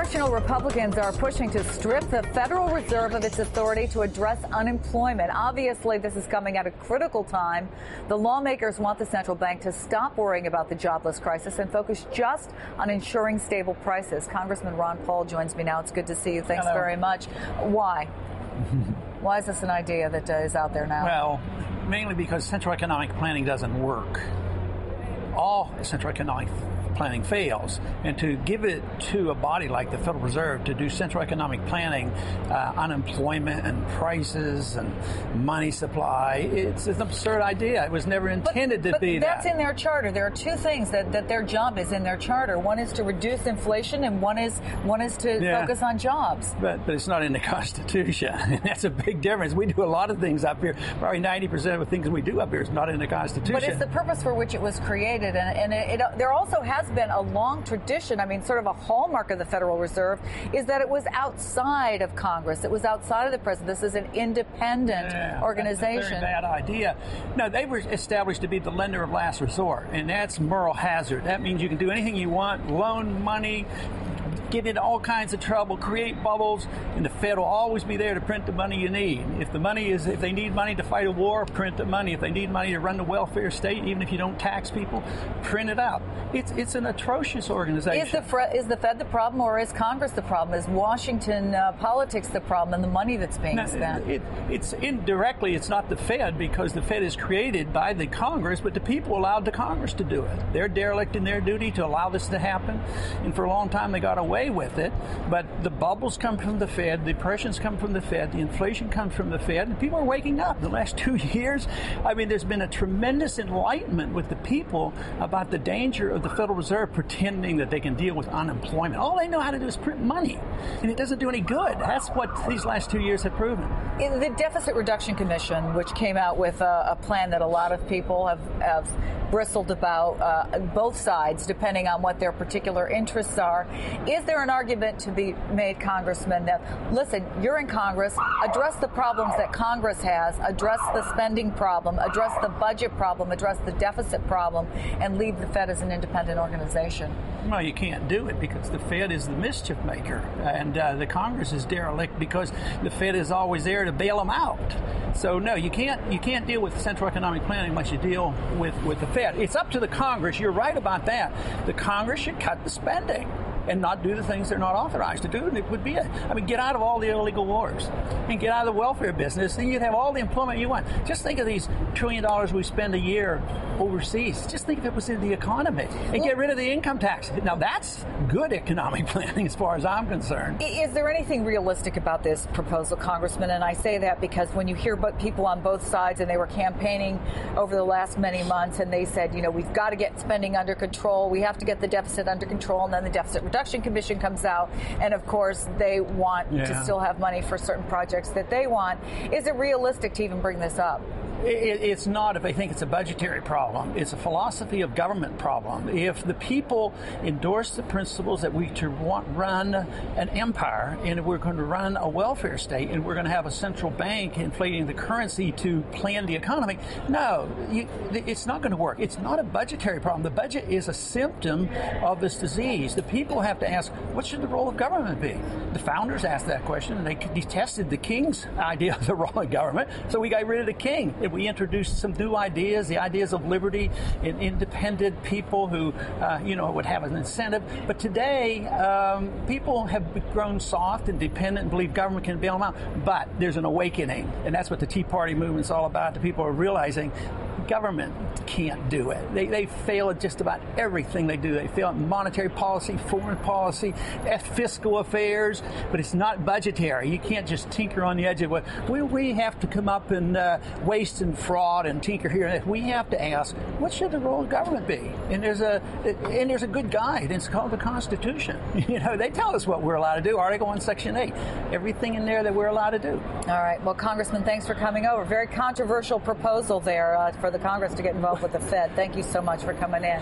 Congressional Republicans are pushing to strip the Federal Reserve of its authority to address unemployment. Obviously, this is coming at a critical time. The lawmakers want the central bank to stop worrying about the jobless crisis and focus just on ensuring stable prices. Congressman Ron Paul joins me now. It's good to see you. Thanks very much. Why? Why is this an idea that is out there now? Well, mainly because central economic planning doesn't work. All central economic planning fails, and to give it to a body like the Federal Reserve to do central economic planning, unemployment and prices and money supply, it's an absurd idea. It was never intended to be that. That's in their charter. There are two things that their job is in their charter. One is to reduce inflation, and one is to focus on jobs. But it's not in the Constitution. That's a big difference. We do a lot of things up here. Probably 90% of the things we do up here is not in the Constitution. But it's the purpose for which it was created, and there also has been a long tradition. I mean, sort of a hallmark of the Federal Reserve is that it was outside of Congress. It was outside of the president. This is an independent organization. That's a very bad idea. No, they were established to be the lender of last resort, and that's moral hazard. That means you can do anything you want, loan money, get into all kinds of trouble, create bubbles, and the Fed will always be there to print the money you need. If they need money to fight a war, print the money. If they need money to run the welfare state, even if you don't tax people, print it out. It's an atrocious organization. Is the Fed the problem, or is Congress the problem? Is Washington politics the problem, and the money that's being spent? It's indirectly, it's not the Fed, because the Fed is created by the Congress, but the people allowed the Congress to do it. They're derelict in their duty to allow this to happen, and for a long time they got away with it. But the bubbles come from the Fed, the depressions come from the Fed, the inflation comes from the Fed, and people are waking up. In the last 2 years, I mean, there's been a tremendous enlightenment with the people about the danger of the Federal Reserve pretending that they can deal with unemployment. All they know how to do is print money, and it doesn't do any good. That's what these last 2 years have proven. The Deficit Reduction Commission, which came out with a plan that a lot of people have bristled about, both sides, depending on what their particular interests are. Is there an argument to be made, Congressman, that, listen, you're in Congress, address the problems that Congress has, address the spending problem, address the budget problem, address the deficit problem, and leave the Fed as an independent organization? Well, you can't do it because the Fed is the mischief maker, and the Congress is derelict because the Fed is always there to bail them out. So no, you can't deal with central economic planning unless you deal with the Fed. It's up to the Congress. You're right about that. The Congress should cut the spending and not do the things they're not authorized to do. And it would be get out of all the illegal wars and get out of the welfare business, and you'd have all the employment you want. Just think of these $1 trillion we spend a year overseas. Just think if it was in the economy, and get rid of the income tax. Now that's good economic planning as far as I'm concerned. Is there anything realistic about this proposal, Congressman? And I say that because when you hear about people on both sides, and they were campaigning over the last many months, and they said, we've got to get spending under control. We have to get the deficit under control. And then the Deficit Reduction Commission comes out, and of course they want to still have money for certain projects that they want. Is it realistic to even bring this up? It's not if they think it's a budgetary problem. It's a philosophy of government problem. If the people endorse the principles that we run an empire, and we're going to run a welfare state, and we're going to have a central bank inflating the currency to plan the economy, no, it's not going to work. It's not a budgetary problem. The budget is a symptom of this disease. The people have to ask, what should the role of government be? The founders asked that question, and they detested the king's idea of the role of government, so we got rid of the king. We introduced some new ideas, the ideas of liberty and independent people who, would have an incentive. But today, people have grown soft and dependent and believe government can bail them out. But there's an awakening, and that's what the Tea Party movement's all about. The people are realizing government can't do it. They fail at just about everything they do. They fail at monetary policy, foreign policy, fiscal affairs, but it's not budgetary. You can't just tinker on the edge of what we have to come up and waste and fraud and tinker here and there. We have to ask, what should the role of government be? And there's a good guide. It's called the Constitution. They tell us what we're allowed to do. Article 1, Section 8. Everything in there that we're allowed to do. All right. Well, Congressman, thanks for coming over. Very controversial proposal there for the Congress to get involved with the Fed. Thank you so much for coming in.